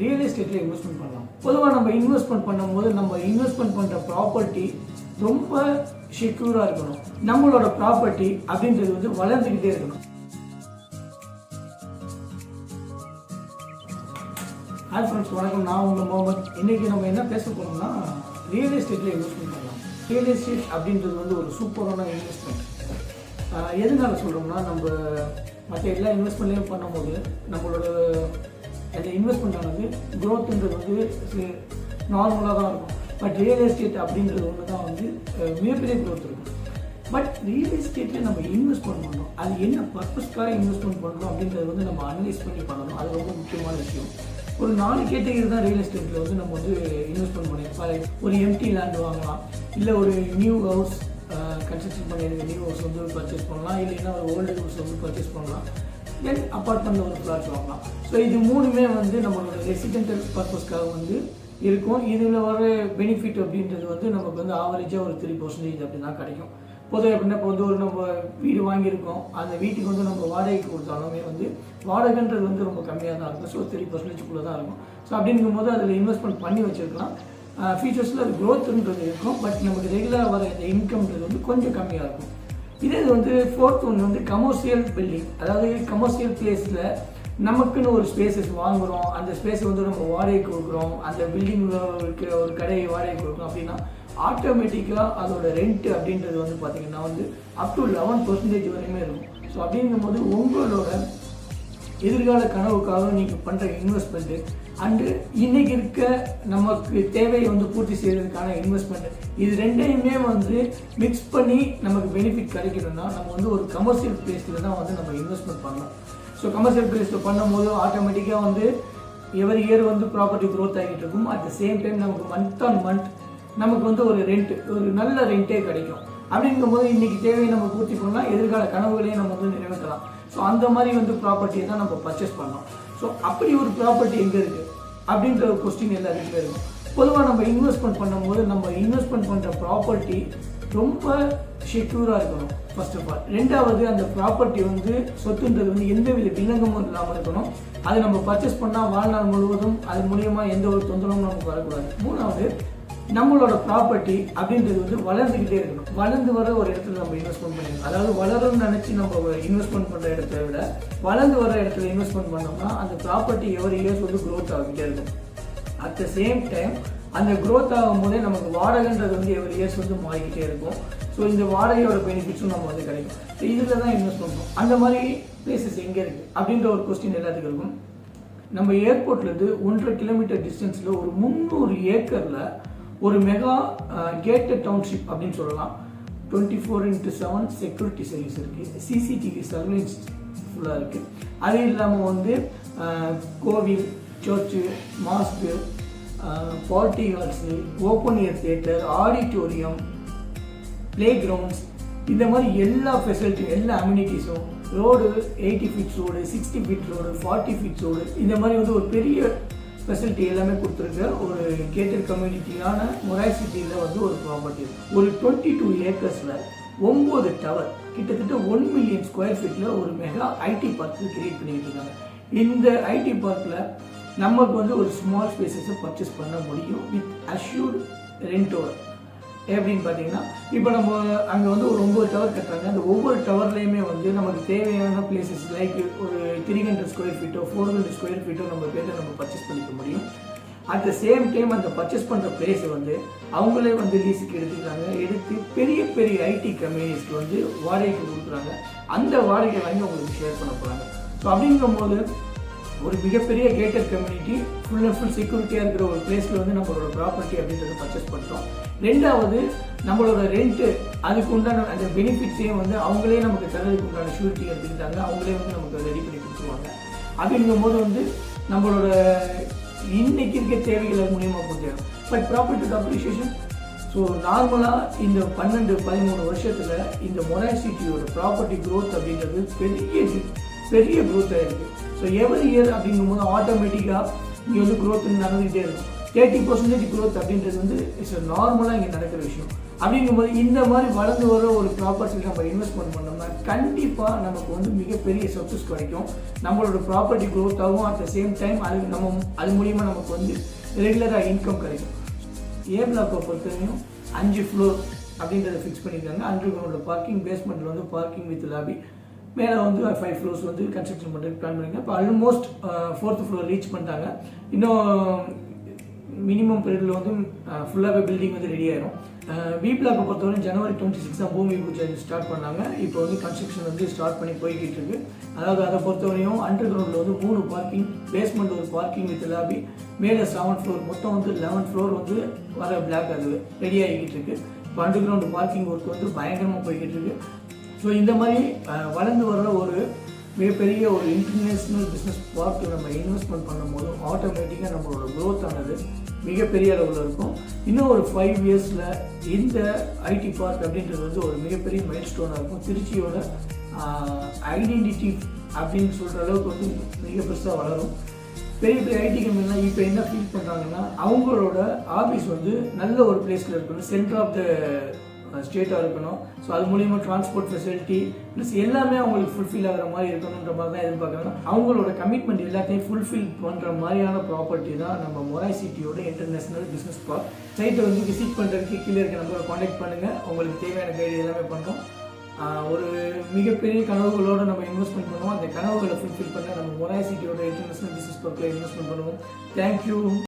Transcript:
Real எஸ்டேட்டில் investment பண்ணலாம். பொதுவாக நம்ம இன்வெஸ்ட்மெண்ட் பண்ணும்போது நம்ம இன்வெஸ்ட்மெண்ட் பண்ணுற ப்ராப்பர்ட்டி ரொம்ப செக்யூராக இருக்கணும். நம்மளோட ப்ராப்பர்ட்டி அப்படின்றது வந்து வளர்ந்துக்கிட்டே இருக்கணும். ஹாய் ஃப்ரெண்ட்ஸ், வணக்கம். நான் உங்கள் முகமது. இன்றைக்கி நம்ம என்ன பேச போகிறோம்னா ரியல் எஸ்டேட்டில் இன்வெஸ்ட்மெண்ட் பண்ணலாம். ரியல் எஸ்டேட் அப்படின்றது வந்து ஒரு சூப்பரான இன்வெஸ்ட்மெண்ட். எதனால சொல்கிறோம்னா, நம்ம மற்ற எல்லா இன்வெஸ்ட்மெண்ட்லேயும் பண்ணும்போது நம்மளோட அந்த இன்வெஸ்ட்மெண்ட் ஆனது க்ரோத்துன்றது வந்து நார்மலாக தான் இருக்கும். பட் ரியல் எஸ்டேட் அப்படின்றது ஒன்று தான் வந்து மிகப்பெரிய க்ரோத் இருக்கும். பட் ரியல் எஸ்டேட்டில் நம்ம இன்வெஸ்ட்மெண்ட் பண்ணணும், அது என்ன பர்பஸ்க்காக இன்வெஸ்ட்மெண்ட் பண்ணுறோம் அப்படின்றது வந்து நம்ம அனலைஸ் பண்ணி பண்ணணும். அது ரொம்ப முக்கியமான விஷயம். ஒரு 4 கேட்டகரி தான் ரியல் எஸ்டேட்டில் வந்து நம்ம வந்து இன்வெஸ்ட்மெண்ட் பண்ணியிருப்போம். ஒரு எம்டி லேண்ட் வாங்கலாம், இல்லை ஒரு நியூ ஹவுஸ் கன்ஸ்ட்ரக்ஷன் பண்ணியிருக்க நியூ ஹவுஸ் வந்து பர்ச்சேஸ் பண்ணலாம், இல்லைன்னா ஒரு ஓல்டு ஹவுஸ் வந்து பர்ச்சேஸ் பண்ணலாம், தென் அப்பார்ட்மெண்ட்டில் ஒரு ஃப்ளாட்ஸ் வாங்கலாம். ஸோ இது மூணுமே வந்து நம்மளோட ரெசிடென்டல் பர்பஸ்க்காக வந்து இருக்கும். இதில் வர பெனிஃபிட் அப்படின்றது வந்து நமக்கு வந்து ஆவரேஜாக ஒரு 3% அப்படி தான் கிடைக்கும். பொதுவாக எப்படின்னா, இப்போ வந்து ஒரு நம்ம வீடு வாங்கியிருக்கோம், அந்த வீட்டுக்கு வந்து நம்ம வாடகைக்கு கொடுத்தாலுமே வந்து வாடகைன்றது வந்து ரொம்ப கம்மியாக தான் இருக்கும். ஸோ 3%குள்ளே தான் இருக்கும். ஸோ அப்படிங்கும்போது அதில் இன்வெஸ்ட்மெண்ட் பண்ணி வச்சுருக்கலாம். ஃபியூச்சர்ஸில் அது க்ரோத்துன்றது இருக்கும். பட் நமக்கு ரெகுலராக வர இந்த இன்கம்ன்றது வந்து கொஞ்சம் கம்மியாக இருக்கும். இதே இது வந்து ஃபோர்த் ஒன்று வந்து கமர்ஷியல் பில்டிங். அதாவது கமர்ஷியல் பிளேஸில் நமக்குன்னு ஒரு ஸ்பேசஸ் வாங்குகிறோம், அந்த ஸ்பேஸை வந்து நம்ம வாடகைக்கு கொடுக்குறோம், அந்த பில்டிங்கில் இருக்க ஒரு கடையை வாடகைக்கு கொடுக்குறோம் அப்படின்னா ஆட்டோமேட்டிக்காக அதோட ரெண்ட்டு அப்படின்றது வந்து பார்த்திங்கன்னா வந்து அப் டு 11% வரையுமே இருக்கும். ஸோ அப்படிங்கும்போது உங்களோட எதிர்கால கனவுக்காக நீங்கள் பண்ணுற இன்வெஸ்ட்மெண்ட்டு அண்டு இன்றைக்கி இருக்க நமக்கு தேவையை வந்து பூர்த்தி செய்கிறதுக்கான இன்வெஸ்ட்மெண்ட்டு, இது ரெண்டையுமே வந்து மிக்ஸ் பண்ணி நமக்கு பெனிஃபிட் கிடைக்கணும்னா நம்ம வந்து ஒரு கமர்ஷியல் பிளேஸில் தான் வந்து நம்ம இன்வெஸ்ட்மெண்ட் பண்ணலாம். ஸோ கமர்ஷியல் பிளேஸில் பண்ணும்போது ஆட்டோமேட்டிக்காக வந்து எவரி இயர் வந்து ப்ராப்பர்ட்டி க்ரோத் ஆகிட்டு இருக்கும். அட் த சேம் டைம் நமக்கு மந்த் ஆன் மந்த் நமக்கு வந்து ஒரு ரெண்ட், ஒரு நல்ல ரெண்ட்டே கிடைக்கும். அப்படிங்கும்போது இன்றைக்கி தேவையை நம்ம பூர்த்தி பண்ணலாம், எதிர்கால கனவுகளையும் நம்ம வந்து நிறைவேற்றலாம். ஸோ அந்த மாதிரி வந்து ப்ராப்பர்ட்டியை தான் நம்ம பர்ச்சேஸ் பண்ணோம். ஸோ அப்படி ஒரு ப்ராப்பர்ட்டி எங்கே இருக்குது அப்படின்ற ஒரு கொஸ்டின் எல்லாருக்குமே இருக்கும். பொதுவாக நம்ம இன்வெஸ்ட்மெண்ட் பண்ணும்போது நம்ம இன்வெஸ்ட்மெண்ட் பண்ணுற ப்ராப்பர்ட்டி ரொம்ப செக்யூராக இருக்கணும் ஃபர்ஸ்ட் ஆஃப் ஆல். ரெண்டாவது, அந்த ப்ராப்பர்ட்டி வந்து சொத்துன்றது வந்து எந்த வித வில்லங்கமும் இல்லாமல் இருக்கணும். அது நம்ம பர்ச்சேஸ் பண்ணால் வாழ்நாள் முழுவதும் அது மூலியமாக எந்த ஒரு தொந்தரவும் நமக்கு வரக்கூடாது. மூணாவது, நம்மளோட ப்ராப்பர்ட்டி அப்படின்றது வந்து வளர்ந்துக்கிட்டே இருக்கணும். வளர்ந்து வர ஒரு இடத்துல நம்ம இன்வெஸ்ட்மெண்ட் பண்ணிடணும். அதாவது வளரும்னு நினச்சி நம்ம இன்வெஸ்ட்மெண்ட் பண்ணுற இடத்த விட வளர்ந்து வர இடத்துல இன்வெஸ்ட்மெண்ட் பண்ணோம்னா அந்த ப்ராப்பர்ட்டி எவரி இயர்ஸ் வந்து க்ரோத் ஆகிட்டே இருக்கும். அட் த சேம் டைம் அந்த க்ரோத் ஆகும் போதே நமக்கு வாடகைன்றது வந்து எவரி இயர்ஸ் வந்து மாறிக்கிட்டே இருக்கும். ஸோ இந்த வாடகையோட பெனிஃபிட்ஸும் நம்ம வந்து கிடைக்கும். ஸோ இதில் தான் இன்வெஸ்ட் பண்ணுறோம். அந்த மாதிரி பிளேசஸ் எங்கே இருக்குது அப்படின்ற ஒரு கொஸ்டின் எல்லாத்துக்கும் இருக்கும். நம்ம ஏர்போர்ட்லேருந்து 1.5 கிலோமீட்டர் டிஸ்டன்ஸில் ஒரு 300 ஏக்கரில் ஒரு மெகா கேட்டட் டவுன்ஷிப் அப்படின்னு சொல்லலாம். 24/7 செக்யூரிட்டி சர்வீஸ் இருக்குது, சிசிடிவி சர்வீலன்ஸ் ஃபுல்லாக இருக்குது. அது இல்லாமல் வந்து கோவில், church, mosque, party halls, open air theatre, auditorium, play grounds, இந்த மாதிரி எல்லா ஃபெசிலிட்டியும் எல்லா அம்யூனிட்டிஸும், road 80 feet road, 60 feet road, 40 feet road, இந்த மாதிரி வந்து ஒரு பெரிய ஃபெசிலிட்டி எல்லாமே கொடுத்துருக்க ஒரு கேட்டட் கம்யூனிட்டியான மொராய் சிட்டியில் வந்து ஒரு ப்ராப்பர்ட்டி இருக்குது. ஒரு 22 ஏக்கர்ஸில் 9 டவர், கிட்டத்தட்ட 1 மில்லியன் ஸ்கொயர் ஃபீட்டில் ஒரு மெகா ஐடி பார்க் கிரியேட் பண்ணிக்கிட்டு இருக்காங்க. இந்த ஐடி பார்க்கில் நமக்கு வந்து ஒரு ஸ்மால் ஸ்பேசஸை பர்ச்சேஸ் பண்ண முடியும் வித் அஷ்யூர்டு ரெண்டோட. எப்படின்னு பார்த்தீங்கன்னா, இப்போ நம்ம அங்கே வந்து ஒரு 9 டவர் கட்டுறாங்க. அந்த ஒவ்வொரு டவர்லேயுமே வந்து நமக்கு தேவையான பிளேசஸ் லைக் ஒரு 300 ஸ்கொயர் ஃபீட்டோ 400 ஸ்கொயர் ஃபீட்டோ நம்ம பேரில் நம்ம பர்ச்சேஸ் பண்ணிக்க முடியும். அட் த சேம் டைம் அந்த பர்ச்சேஸ் பண்ணுற பிளேஸை வந்து அவங்களே வந்து லீஸுக்கு எடுத்து பெரிய பெரிய ஐடி கம்பெனிஸ்க்கு வந்து வாடகைக்கு கொடுக்குறாங்க. அந்த வாடகை வாங்கி அவங்களுக்கு ஷேர் பண்ண போகிறாங்க. ஸோ அப்படிங்கும்போது ஒரு மிகப்பெரிய gated community full and full செக்யூரிட்டியாக இருக்கிற ஒரு பிளேஸில் வந்து நம்மளோட ப்ராப்பர்ட்டி அப்படின்றத பர்ச்சேஸ் பண்ணுறோம். ரெண்டாவது, நம்மளோட ரெண்ட்டு அதுக்கு உண்டான அந்த பெனிஃபிட்ஸையும் வந்து அவங்களே நமக்கு தரதுக்கு உண்டான ஷூரிட்டி எடுத்துக்கிட்டாங்க. அவங்களே வந்து நமக்கு ரெடி பண்ணி கொடுத்துருவாங்க. அப்படிங்கும்போது வந்து நம்மளோட இன்னைக்கு இருக்க தேவைகள் மூலியமாக போயிடும். பட் ப்ராப்பர்ட்டி அப்ரிஷியேஷன், ஸோ நார்மலாக இந்த 12-13 வருஷத்தில் இந்த மொராய் சிட்டியோட ப்ராப்பர்ட்டி க்ரோத் அப்படின்றது பெரிய க்ரோத் ஆகிருக்கு. ஸோ எவரி இயர் அப்படிங்கும்போது ஆட்டோமேட்டிக்காக இங்கே வந்து க்ரோத் நடந்துகிட்டே இருக்கும். 30% க்ரோத் அப்படின்றது வந்து இட்ஸ் நார்மலாக இங்கே நடக்கிற விஷயம். அப்படிங்கும்போது இந்த மாதிரி வளர்ந்து வர ஒரு ப்ராப்பர்ட்டியில் நம்ம இன்வெஸ்ட்மெண்ட் பண்ணோம்னா கண்டிப்பாக நமக்கு வந்து மிகப்பெரிய சக்ஸஸ் கிடைக்கும். நம்மளோட ப்ராப்பர்ட்டி க்ரோத் ஆகும். அட் த சேம் டைம் அது மூலிமா நமக்கு வந்து ரெகுலராக இன்கம் கிடைக்கும். ஏ பிளாக்கை பொறுத்தவரையும் 5 ஃப்ளோர் அப்படின்றத ஃபிக்ஸ் பண்ணியிருக்காங்க. அண்டர் கிரவுண்டில் பார்க்கிங், பேஸ்மெண்ட்டில் வந்து பார்க்கிங் வித் லாபி, மேலே வந்து 5 ஃப்ளோர்ஸ் வந்து கன்ஸ்ட்ரக்ஷன் பண்ணுறதுக்கு பிளான் பண்ணியிருக்காங்க. இப்போ ஆல்மோஸ்ட் 4th ஃப்ளோர் ரீச் பண்ணிட்டாங்க. இன்னும் மினிமம் பீரியடில் வந்து ஃபுல்லாகவே பில்டிங் வந்து ரெடி ஆயிரும். பி பிளாக்கை பொறுத்தவரை ஜனவரி 26 தான் பூமி பூஜை ஸ்டார்ட் பண்ணாங்க. இப்போ வந்து கன்ஸ்ட்ரக்ஷன் வந்து ஸ்டார்ட் பண்ணி போய்கிட்டு இருக்கு. அதாவது அதை பொறுத்தவரையும் அண்டர் கிரவுண்டில் வந்து 3 பார்க்கிங், பேஸ்மெண்ட் ஒரு பார்க்கிங் வித் லாபி, மேலே 7th ஃப்ளோர், மொத்தம் வந்து 11th ஃப்ளோர் வந்து வர பிளாக் அது ரெடி ஆகிக்கிட்டு இருக்கு. இப்போ அண்டர் கிரவுண்டு பார்க்கிங் ஒர்க் வந்து பயங்கரமாக போய்கிட்டு இருக்கு. ஸோ இந்த மாதிரி வளர்ந்து வர ஒரு மிகப்பெரிய ஒரு இன்டர்நேஷ்னல் பிஸ்னஸ் பார்க்கில் நம்ம இன்வெஸ்ட்மெண்ட் பண்ணும்போது ஆட்டோமேட்டிக்காக நம்மளோட க்ரோத் ஆனது மிகப்பெரிய அளவில் இருக்கும். இன்னும் ஒரு 5 இயர்ஸில் இந்த ஐடி பார்க் அப்படின்றது வந்து ஒரு மிகப்பெரிய மைல் ஸ்டோனாக இருக்கும். திருச்சியோட ஐடென்டிட்டி அப்படின்னு சொல்கிற அளவுக்கு வந்து மிக பெருசாக வளரும். பெரிய பெரிய ஐடி கம்பெனிலாம் இப்போ என்ன ஃபீல் பண்ணுறாங்கன்னா அவங்களோட ஆஃபீஸ் வந்து நல்ல ஒரு பிளேஸில் இருக்கணும், சென்டர் ஆஃப் த ஸ்டேட்டாக இருக்கணும். ஸோ அது மூலிமா டிரான்ஸ்போர்ட் ஃபெசிலிட்டி ப்ளஸ் எல்லாமே அவங்களுக்கு ஃபுல்ஃபில் ஆகிற மாதிரி இருக்கணுன்ற மாதிரி தான் எதிர்பார்க்குறாங்க. அவங்களோட கமிட்மெண்ட் எல்லாத்தையும் ஃபுல்ஃபில் பண்ணுற மாதிரியான ப்ராப்பர்ட்டி தான் நம்ம மொராய் சிட்டியோட இன்டர்நேஷ்னல் பிஸ்னஸ் பார்க். சைட்டை வந்து விசிட் பண்ணுறதுக்கு கீழே இருக்க நம்பரை காண்டாக்ட் பண்ணுங்கள். உங்களுக்கு தேவையான கைடு எல்லாமே பண்ணுறோம். ஒரு மிகப்பெரிய கனவுகளோடு நம்ம இன்வெஸ்ட்மெண்ட் பண்ணுவோம். அந்த கனவுகளை ஃபுல்ஃபில் பண்ண நம்ம மொராய் சிட்டியோட இன்டர்நேஷ்னல் பிஸ்னஸ் பார்க்கில் இன்வெஸ்ட்மெண்ட் பண்ணுவோம். தேங்க்யூ.